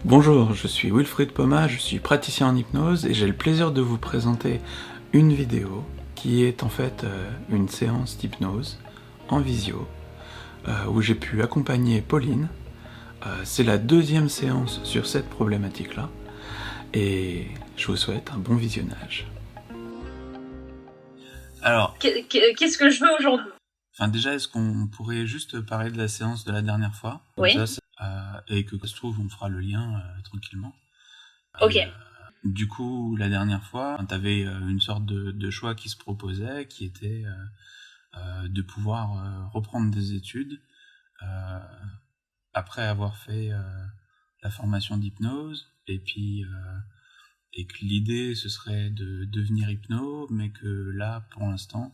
Bonjour, je suis Wilfried Poma, je suis praticien en hypnose et j'ai le plaisir de vous présenter une vidéo qui est en fait une séance d'hypnose en visio où j'ai pu accompagner Pauline. C'est la deuxième séance sur cette problématique-là et je vous souhaite un bon visionnage. Alors, qu'est-ce que je veux aujourd'hui? Enfin, déjà, est-ce qu'on pourrait juste parler de la séance de la dernière fois? Oui. Et que se trouve, on fera le lien tranquillement. Ok. Du coup, la dernière fois, tu avais une sorte de choix qui se proposait, qui était de pouvoir reprendre des études après avoir fait la formation d'hypnose, et puis et que l'idée ce serait de devenir hypno, mais que là, pour l'instant,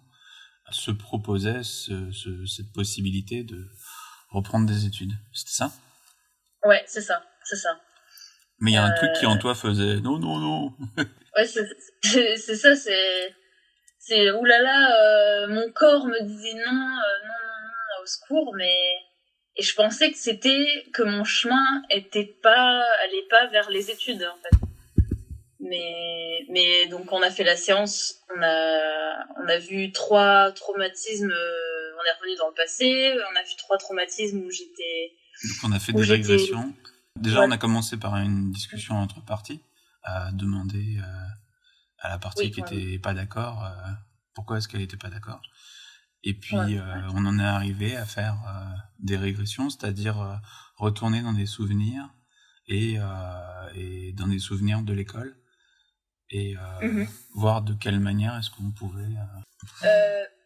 se proposait cette possibilité de reprendre des études. C'était ça? Ouais, c'est ça. Mais il y a un truc qui en toi faisait non. Ouais, c'est ça, c'est oulala, mon corps me disait non, au secours, et je pensais que c'était que mon chemin allait pas vers les études en fait. Mais donc on a fait la séance, on a vu 3 traumatismes, on est revenu dans le passé, on a vu 3 traumatismes où j'étais. Donc on a fait des régressions. Déjà, on a commencé par une discussion entre parties, à demander à la partie qui était pas d'accord pourquoi est-ce qu'elle était pas d'accord. Et puis on en est arrivé à faire des régressions, c'est-à-dire retourner dans des souvenirs et dans des souvenirs de l'école et voir de quelle manière est-ce qu'on pouvait...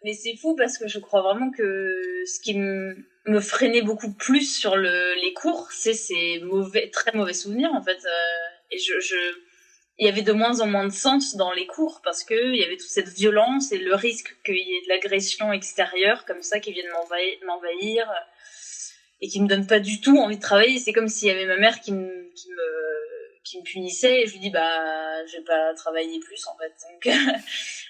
Mais c'est fou parce que je crois vraiment que ce qui me freinait beaucoup plus sur les cours, c'est ces très mauvais souvenirs en fait. Et il y avait de moins en moins de sens dans les cours parce que il y avait toute cette violence et le risque qu'il y ait de l'agression extérieure comme ça qui vienne m'envahir et qui me donne pas du tout envie de travailler. C'est comme s'il y avait ma mère qui me punissait et je lui dis je vais pas travailler plus en fait.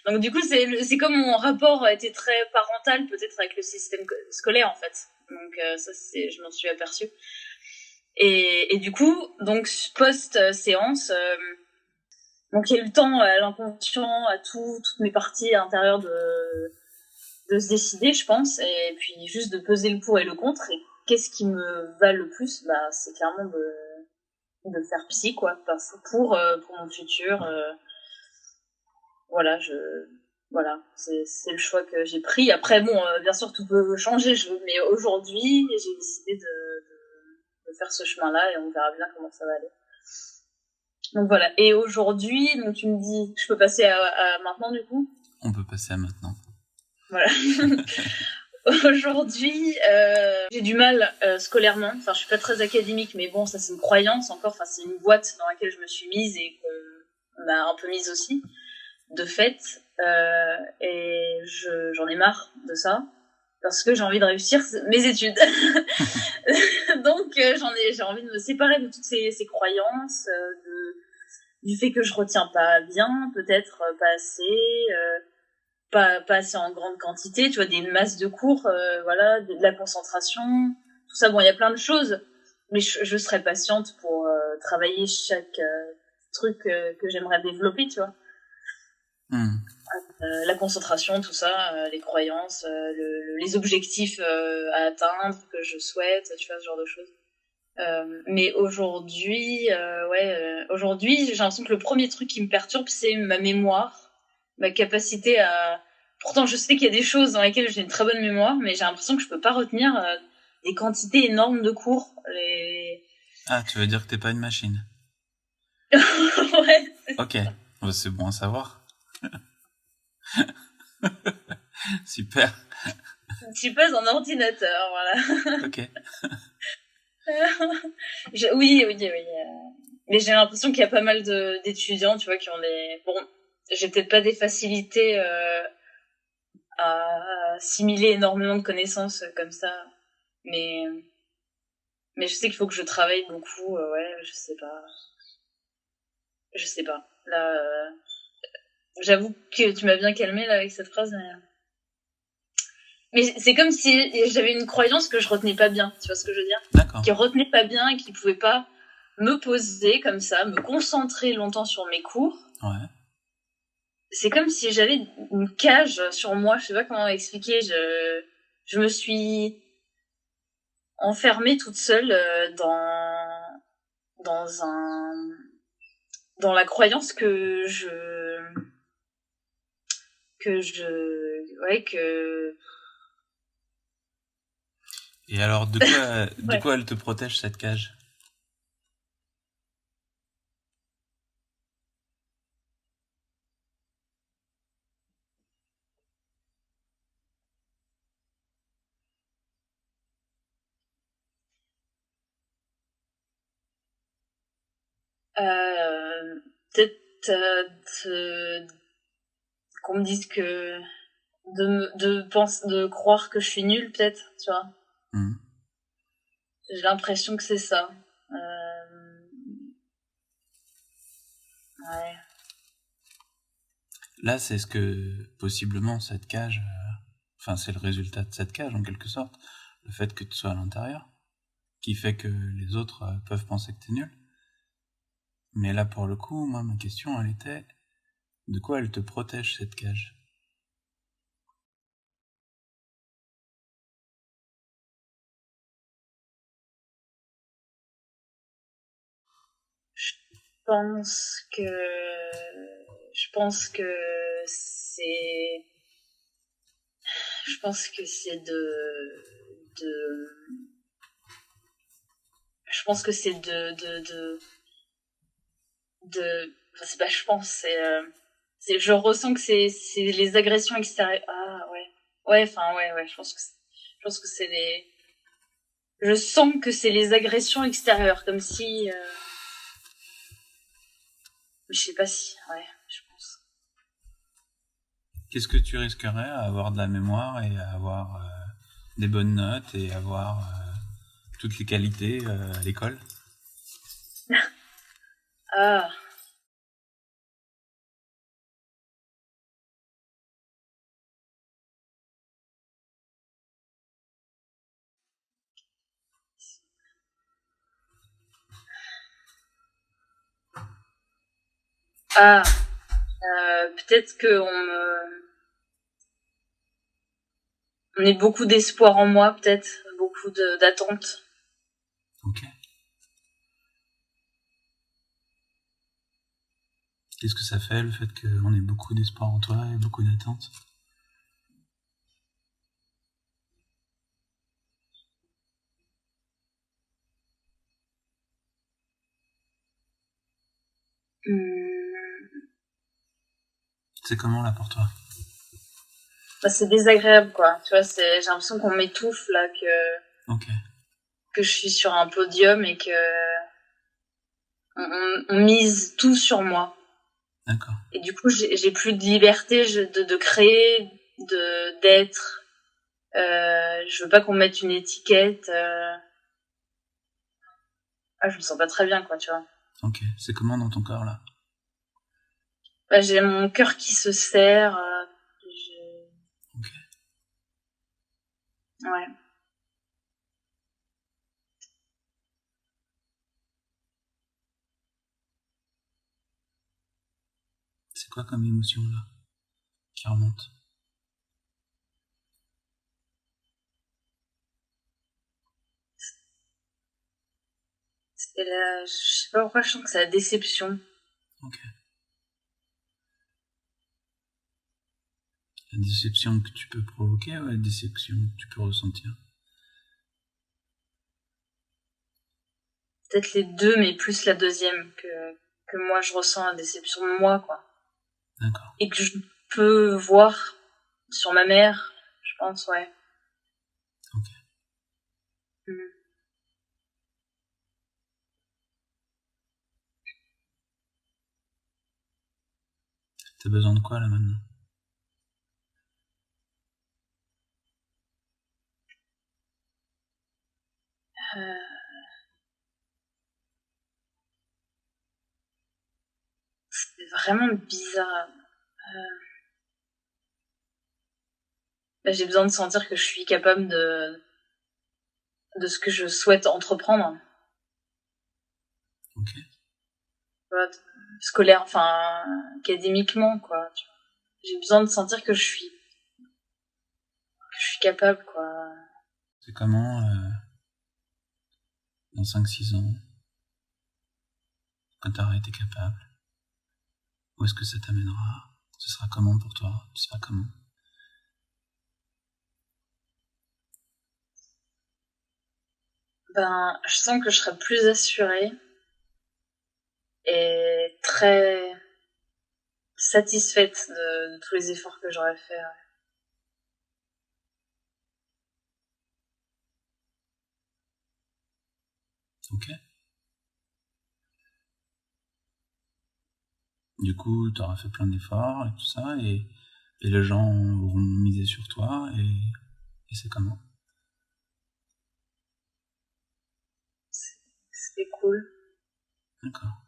Donc du coup c'est comme mon rapport a été très parental peut-être avec le système scolaire en fait. Donc ça je m'en suis aperçue. Et du coup donc post séance donc il y a eu le temps à l'inconscient à toutes mes parties à l'intérieur de se décider je pense et puis juste de peser le pour et le contre et qu'est-ce qui me va le plus c'est clairement de faire psy quoi pour mon futur voilà c'est le choix que j'ai pris après bon bien sûr tout peut changer mais aujourd'hui j'ai décidé de faire ce chemin là et on verra bien comment ça va aller donc voilà et aujourd'hui donc tu me dis je peux passer à maintenant du coup on peut passer à maintenant voilà aujourd'hui j'ai du mal scolairement enfin je suis pas très académique mais bon ça c'est une croyance encore enfin c'est une boîte dans laquelle je me suis mise et qu'on m'a un peu mise aussi de fait et j'en ai marre de ça parce que j'ai envie de réussir mes études donc j'ai envie de me séparer de toutes ces croyances du fait que je retiens pas bien peut-être pas assez pas assez en grande quantité, tu vois, des masses de cours, voilà, de la concentration, tout ça. Bon, il y a plein de choses, mais je serais patiente pour travailler chaque truc que j'aimerais développer, tu vois. La concentration, tout ça, les croyances, les objectifs à atteindre que je souhaite, tu vois, ce genre de choses. Mais aujourd'hui, aujourd'hui, j'ai l'impression que le premier truc qui me perturbe, c'est ma mémoire, ma capacité à... Pourtant, je sais qu'il y a des choses dans lesquelles j'ai une très bonne mémoire, mais j'ai l'impression que je peux pas retenir des quantités énormes de cours. Ah, tu veux dire que t'es pas une machine? Ouais. Ok, c'est bon à savoir. Super. Je suis pas un ordinateur, voilà. Ok. Oui. Mais j'ai l'impression qu'il y a pas mal d'étudiants, tu vois, qui ont des... Bon, j'ai peut-être pas des facilités à assimiler énormément de connaissances comme ça, mais je sais qu'il faut que je travaille beaucoup, ouais, je sais pas. Là, j'avoue que tu m'as bien calmée là avec cette phrase, mais c'est comme si j'avais une croyance que je retenais pas bien, tu vois ce que je veux dire? D'accord. Qui retenait pas bien et qui pouvait pas me poser comme ça, me concentrer longtemps sur mes cours. Ouais. C'est comme si j'avais une cage sur moi, je sais pas comment expliquer, je me suis enfermée toute seule dans la croyance que Et alors, de quoi elle te protège, cette cage? peut-être qu'on me dise que de croire que je suis nulle, peut-être, tu vois. J'ai l'impression que c'est ça. Ouais. Là, c'est ce que, possiblement, cette cage... Enfin, c'est le résultat de cette cage, en quelque sorte. Le fait que tu sois à l'intérieur. Qui fait que les autres peuvent penser que t'es nul. Mais là, pour le coup, moi, ma question, elle était... De quoi elle te protège, cette cage? Je pense que c'est... Je pense que c'est Je pense que c'est c'est pas je pense, c'est je ressens que c'est les agressions extérieures. Ah ouais. Ouais, enfin ouais, je pense que c'est les je sens que c'est les agressions extérieures comme si je sais pas si ouais, je pense. Qu'est-ce que tu risquerais à avoir de la mémoire et à avoir des bonnes notes et avoir toutes les qualités à l'école? Ah. Ah. Peut-être que on ait beaucoup d'espoir en moi, peut-être, beaucoup d'attentes. Ok. Qu'est-ce que ça fait, le fait qu'on ait beaucoup d'espoir en toi et beaucoup d'attentes? C'est comment, là, pour toi? Bah, c'est désagréable, quoi. Tu vois, j'ai l'impression qu'on m'étouffe, là, que je suis sur un podium et que on mise tout sur moi. D'accord. Et du coup, j'ai plus de liberté de créer, d'être. Je veux pas qu'on mette une étiquette. Ah, je me sens pas très bien, quoi, tu vois. Ok. C'est comment dans ton corps, là? Bah, j'ai mon cœur qui se serre. Ok. Ouais. C'est quoi comme émotion, là, qui remonte? Je sais pas pourquoi je sens que c'est la déception. Ok. La déception que tu peux provoquer ou la déception que tu peux ressentir? Peut-être les deux, mais plus la deuxième, que moi je ressens la déception de moi, quoi. D'accord. Et que je peux voir sur ma mère, je pense, ouais. Ok. T'as besoin de quoi, là, maintenant? C'est vraiment bizarre. Bah, j'ai besoin de sentir que je suis capable de ce que je souhaite entreprendre. Ok. Voilà, scolaire, enfin, académiquement, quoi. J'ai besoin de sentir que je suis capable, quoi. C'est comment, dans 5-6 ans, quand tu auras été capable? Où est-ce que ça t'amènera? Ce sera comment pour toi? Tu seras comment? Ben, je sens que je serai plus assurée et très satisfaite de tous les efforts que j'aurais fait. Ouais. Ok. Du coup, tu auras fait plein d'efforts et tout ça, et les gens auront misé sur toi, et c'est comment? C'était cool. D'accord.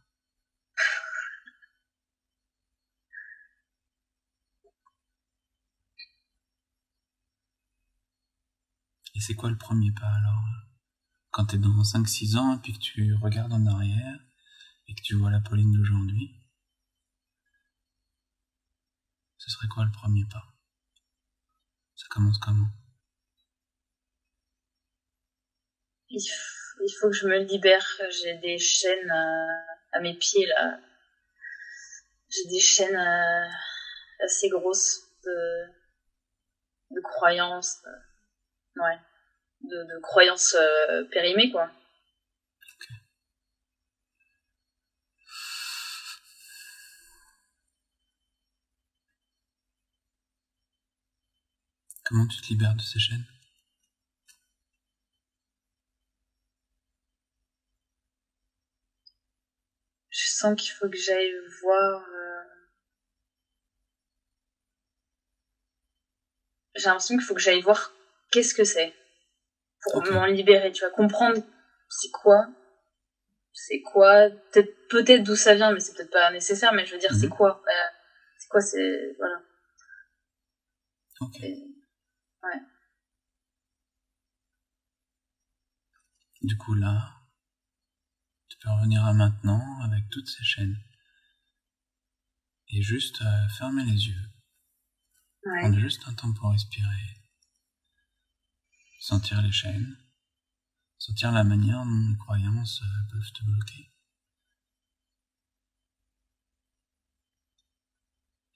Et c'est quoi le premier pas alors? Quand t'es dans 5-6 ans, et puis que tu regardes en arrière, et que tu vois la Pauline d'aujourd'hui, ce serait quoi le premier pas? Ça commence comment? Il faut que je me libère. J'ai des chaînes à mes pieds, là. J'ai des chaînes assez grosses de croyances. Ouais. De croyances périmées, quoi. Okay. Comment tu te libères de ces chaînes? Je sens qu'il faut que j'aille voir. J'ai l'impression qu'il faut que j'aille voir qu'est-ce que c'est pour m'en libérer, tu vois, comprendre c'est quoi, peut-être d'où ça vient, mais c'est peut-être pas nécessaire, mais je veux dire, c'est quoi, c'est, voilà. Ok. Et, ouais. Du coup, là, tu peux revenir à maintenant avec toutes ces chaînes. Et juste fermer les yeux. Ouais. Prendre juste un temps pour respirer. Sentir les chaînes. Sentir la manière dont les croyances peuvent te bloquer.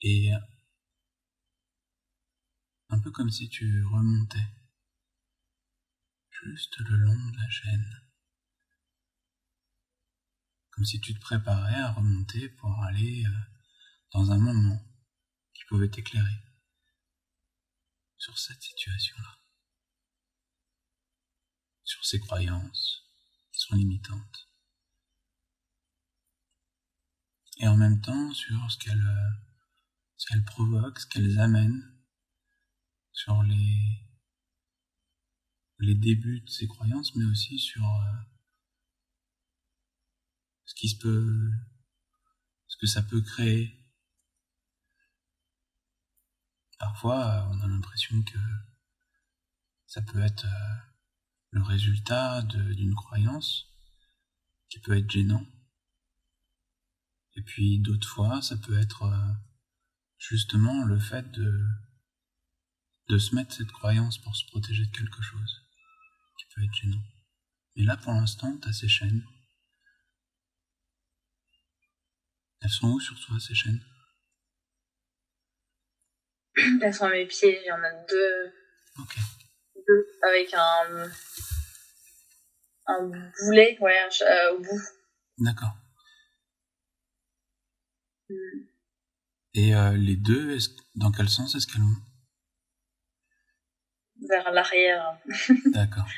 Et un peu comme si tu remontais. Juste le long de la chaîne. Comme si tu te préparais à remonter pour aller dans un moment qui pouvait t'éclairer sur cette situation-là. Sur ces croyances qui sont limitantes. Et en même temps sur ce qu'elles provoquent, ce qu'elles amènent, sur les débuts de ces croyances, mais aussi sur ce que ça peut créer. Parfois, on a l'impression que ça peut être le résultat d'une croyance qui peut être gênant. Et puis d'autres fois, ça peut être justement le fait de se mettre cette croyance pour se protéger de quelque chose qui peut être gênant. Mais là, pour l'instant, t'as ces chaînes. Elles sont où sur toi, ces chaînes? Elles sont à mes pieds, il y en a deux. Ok. Deux, avec un boulet, ouais, au bout. D'accord. Et les deux, dans quel sens est-ce qu'elles vont? Vers l'arrière. D'accord.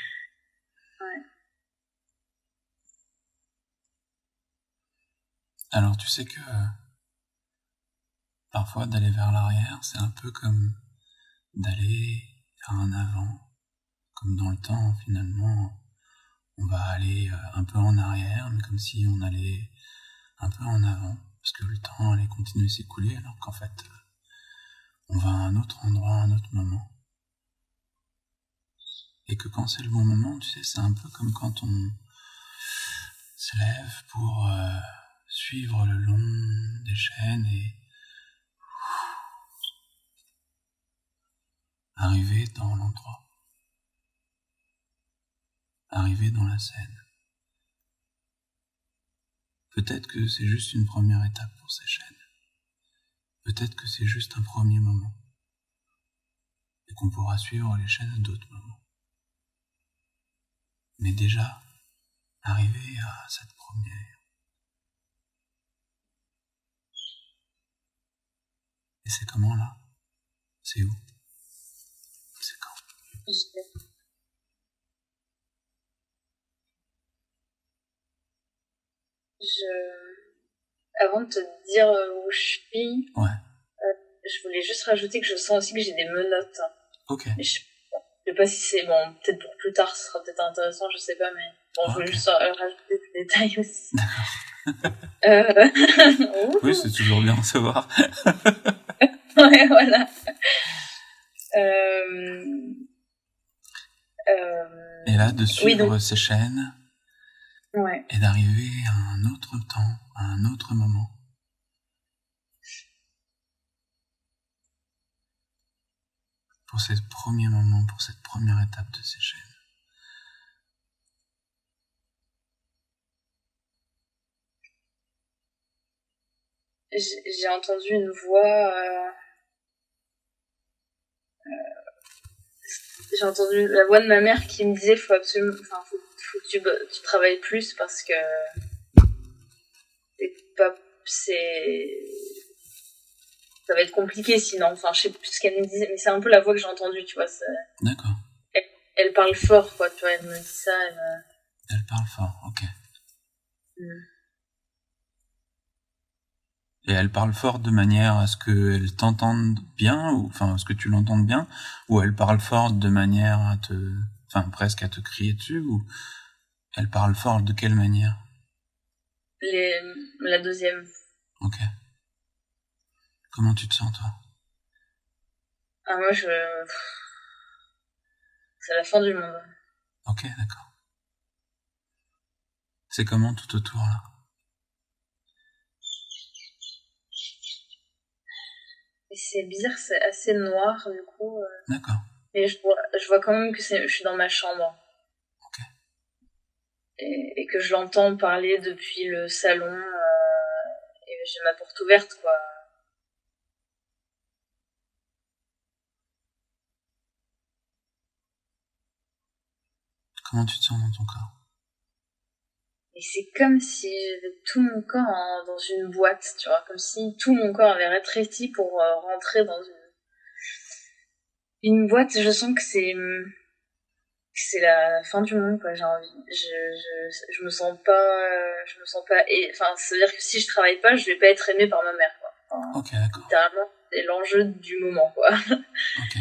Ouais. Alors tu sais que parfois d'aller vers l'arrière, c'est un peu comme d'aller vers un avant. Comme dans le temps, finalement, on va aller un peu en arrière, mais comme si on allait un peu en avant. Parce que le temps allait continuer à s'écouler, alors qu'en fait, on va à un autre endroit, à un autre moment. Et que quand c'est le bon moment, tu sais, c'est un peu comme quand se lève pour suivre le long des chaînes et arriver dans l'endroit, arriver dans la scène. Peut-être que c'est juste une première étape pour ces chaînes. Peut-être que c'est juste un premier moment. Et qu'on pourra suivre les chaînes à d'autres moments. Mais déjà, arriver à cette première. Et c'est comment là? C'est où? C'est quand? Avant de te dire où je suis, ouais. Je voulais juste rajouter que je sens aussi que j'ai des menottes. Ok. Mais je sais pas si c'est bon, peut-être pour plus tard, ce sera peut-être intéressant, je sais pas, mais bon, je voulais juste rajouter des détails aussi. D'accord. Oui, c'est toujours bien de savoir. Ouais, voilà. Et là, de suivre ces chaînes, ouais. et d'arriver à un autre temps, à un autre moment. Pour ces premiers moments, pour cette première étape de ces chaînes. J'ai entendu une voix... j'ai entendu la voix de ma mère qui me disait faut absolument... Enfin, faut que tu travailles plus parce que... ça va être compliqué sinon. Enfin, je sais plus ce qu'elle me disait, mais c'est un peu la voix que j'ai entendue, tu vois. D'accord. Elle parle fort, quoi, tu vois, elle me dit ça. Elle parle fort, ok. Et elle parle fort de manière à ce qu'elle t'entende bien, ou enfin, à ce que tu l'entendes bien, ou elle parle fort de manière à presque à te crier dessus, ou elle parle fort de quelle manière? La deuxième. Ok. Comment tu te sens, toi? Ah, moi, c'est la fin du monde. Ok, d'accord. C'est comment tout autour, là? Et c'est bizarre, c'est assez noir, du coup. D'accord. Mais je vois quand même que je suis dans ma chambre. Ok. Et que je l'entends parler depuis le salon. Et j'ai ma porte ouverte, quoi. Comment tu te sens dans ton corps? Et c'est comme si j'avais tout mon corps dans une boîte, tu vois, comme si tout mon corps avait rétréci pour rentrer dans une boîte. Je sens que c'est la fin du monde, quoi. J'ai envie, je me sens pas, enfin, ça veut dire que si je travaille pas, je vais pas être aimée par ma mère, quoi. Enfin, ok, d'accord. Littéralement, c'est l'enjeu du moment, quoi. Ok.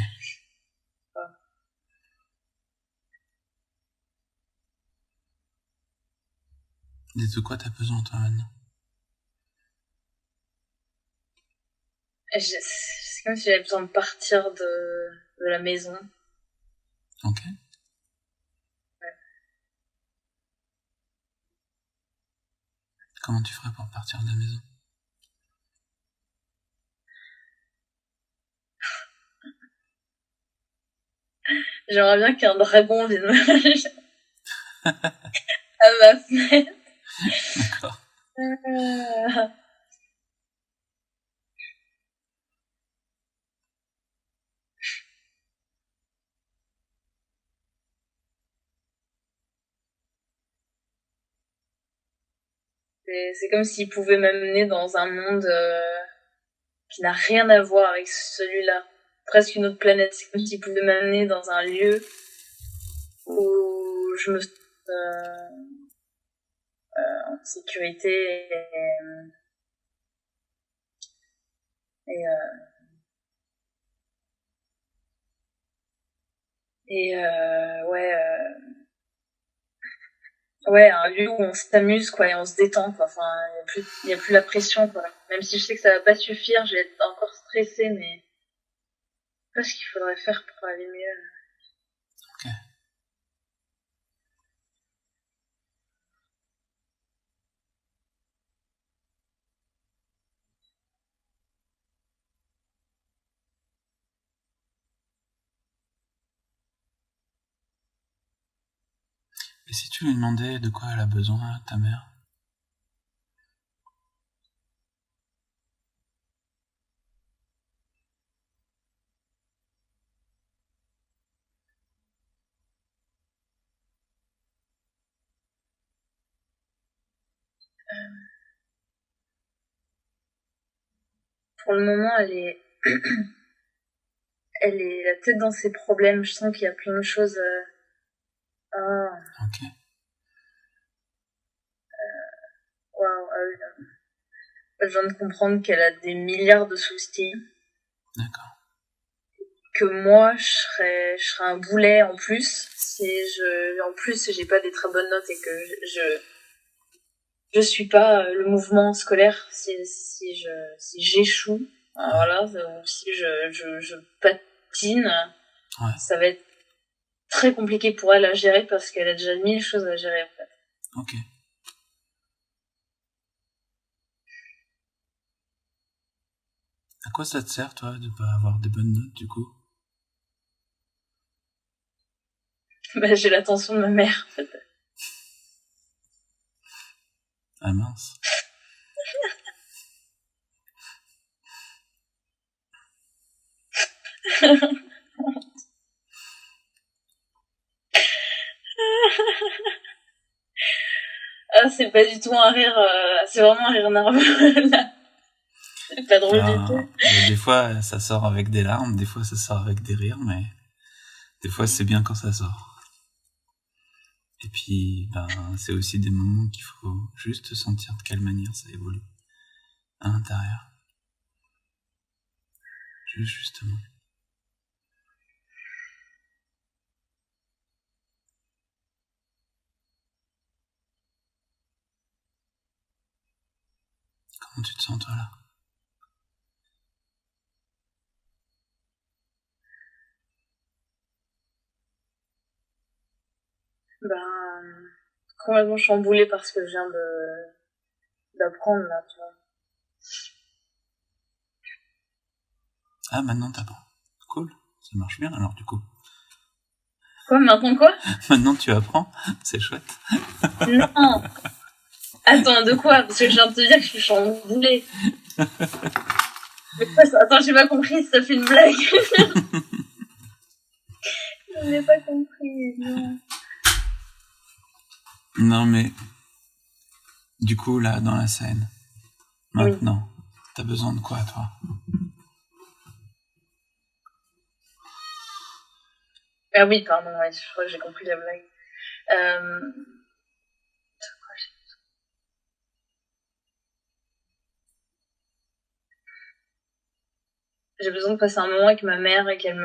De quoi t'as besoin, toi, maintenant? C'est comme si j'avais besoin de partir de la maison. Ok. Ouais. Comment tu ferais pour partir de la maison? J'aimerais bien qu'un dragon vienne à ma fenêtre. D'accord. C'est comme s'il pouvait m'amener dans un monde qui n'a rien à voir avec celui-là. Presque une autre planète. C'est comme s'il pouvait m'amener dans un lieu où je me sens en sécurité ouais, un lieu où on s'amuse, quoi, et on se détend, quoi. Enfin, il y a plus la pression, quoi. Même si je sais que ça va pas suffire, je vais être encore stressée, mais je sais pas ce qu'il faudrait faire pour aller mieux. Ok. si tu lui demandais de quoi elle a besoin, ta mère? Pour le moment, elle est la tête dans ses problèmes. Je sens qu'il y a plein de choses. Ok. Waouh. Je viens de comprendre qu'elle a des milliards de soucis. D'accord. Que moi, je serais un boulet en plus. En plus, j'ai pas des très bonnes notes et que je suis pas le mouvement scolaire. Si j'échoue, voilà, si je patine, ça va être très compliqué pour elle à gérer parce qu'elle a déjà 1000 choses à gérer en fait. Ok. À quoi ça te sert, toi, de pas avoir des bonnes notes, du coup? Bah, j'ai l'attention de ma mère, en fait. Ah mince. Ah, c'est pas du tout un rire, c'est vraiment un rire nerveux, là. C'est pas drôle du tout. Des fois, ça sort avec des larmes, des fois, ça sort avec des rires, mais des fois, c'est bien quand ça sort. Et puis, c'est aussi des moments qu'il faut juste sentir de quelle manière ça évolue à l'intérieur. Justement. Comment tu te sens, toi, là? Complètement chamboulée par ce que je viens d'apprendre, là, tu vois. Ah, maintenant, t'apprends. Cool. Ça marche bien, alors, du coup. Quoi, maintenant quoi? Maintenant, tu apprends. C'est chouette. Non. Attends, de quoi? Parce que je viens de te dire que je suis chamboulée. Mais quoi, ça? Attends, j'ai pas compris si ça fait une blague. Je n'ai pas compris, non. Non, mais du coup, là, dans la scène, maintenant, t'as besoin de quoi, toi? Ah oui, pardon, ouais, je crois que j'ai compris la blague. J'ai besoin de passer un moment avec ma mère et qu'elle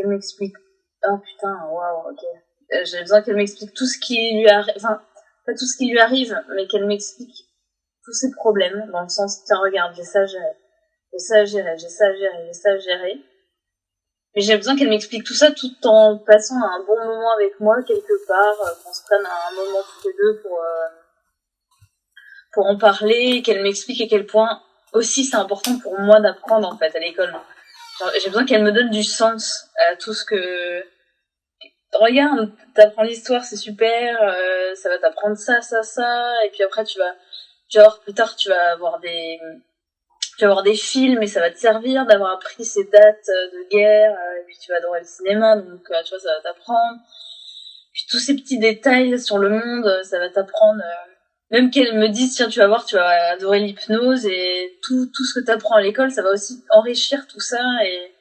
m'explique. Oh putain, waouh, ok. J'ai besoin qu'elle m'explique tout ce qui lui arrive, enfin, pas tout ce qui lui arrive, mais qu'elle m'explique tous ses problèmes, dans le sens, tiens, regarde, j'ai ça à gérer, j'ai ça à gérer, j'ai ça à gérer, j'ai ça à gérer. Mais j'ai besoin qu'elle m'explique tout ça tout en passant un bon moment avec moi, quelque part, qu'on se prenne un moment tous les deux pour en parler, qu'elle m'explique à quel point aussi c'est important pour moi d'apprendre, en fait, à l'école. Genre, j'ai besoin qu'elle me donne du sens à tout ce que... Regarde, t'apprends l'histoire, c'est super, ça va t'apprendre ça, ça, ça, et puis après genre, plus tard, tu vas avoir des films et ça va te servir d'avoir appris ces dates de guerre, et puis tu vas adorer le cinéma, donc tu vois, ça va t'apprendre. Puis tous ces petits détails sur le monde, ça va t'apprendre. Même qu'elle me dise, tiens, tu vas voir, tu vas adorer l'hypnose et tout ce que t'apprends à l'école, ça va aussi enrichir tout ça et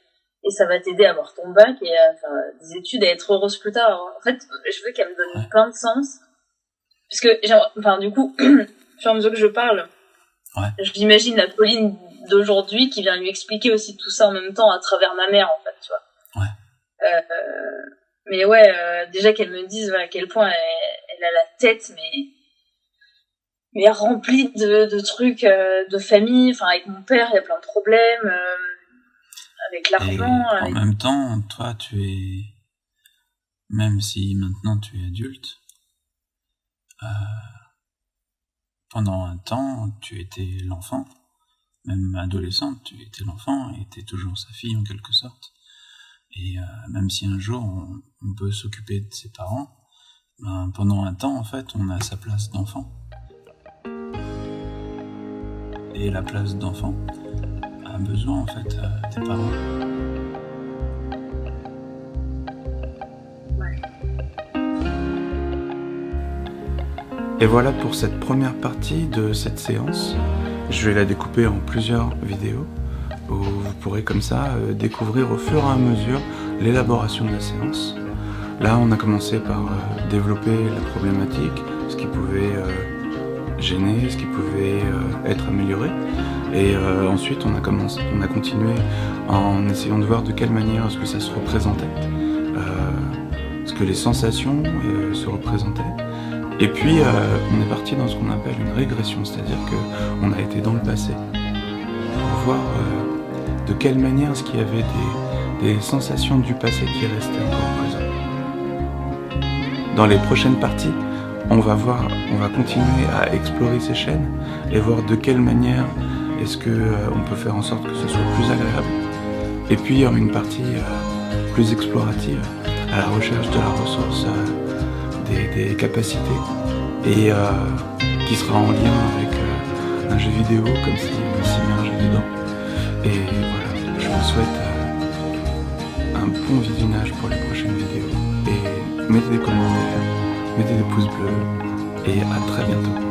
ça va t'aider à avoir ton bac et à faire des études et à être heureuse plus tard. Alors, en fait, je veux qu'elle me donne plein de sens. Parce que, du coup, au fur et à mesure que je parle, je l'imagine la Pauline d'aujourd'hui qui vient lui expliquer aussi tout ça en même temps à travers ma mère, en fait, tu vois. Mais ouais, déjà qu'elle me dise à quel point elle a la tête, mais remplie de trucs de famille. Enfin, avec mon père, il y a plein de problèmes. Avec l'argent. En même temps, toi, même si maintenant tu es adulte, pendant un temps, tu étais l'enfant. Même adolescente, tu étais l'enfant et t'es toujours sa fille en quelque sorte. Et même si un jour on peut s'occuper de ses parents, pendant un temps, en fait, on a sa place d'enfant. Et la place d'enfant a besoin, en fait, des parents. Et voilà pour cette première partie de cette séance. Je vais la découper en plusieurs vidéos où vous pourrez comme ça découvrir au fur et à mesure l'élaboration de la séance. Là, on a commencé par développer la problématique, ce qui pouvait gêner, ce qui pouvait être amélioré. Et ensuite, on a continué en essayant de voir de quelle manière est-ce que ça se représentait, ce que les sensations se représentaient. Et puis, on est parti dans ce qu'on appelle une régression, c'est-à-dire qu'on a été dans le passé pour voir de quelle manière est-ce qu'il y avait des sensations du passé qui restaient encore présentes. Dans les prochaines parties, on va continuer à explorer ces chaînes et voir de quelle manière est-ce qu'on peut faire en sorte que ce soit plus agréable. Et puis, il y aura une partie plus explorative à la recherche de la ressource des capacités et qui sera en lien avec un jeu vidéo comme si on s'immergeait dedans. Et voilà, je vous souhaite un bon visionnage pour les prochaines vidéos et mettez des commentaires, mettez des pouces bleus et à très bientôt.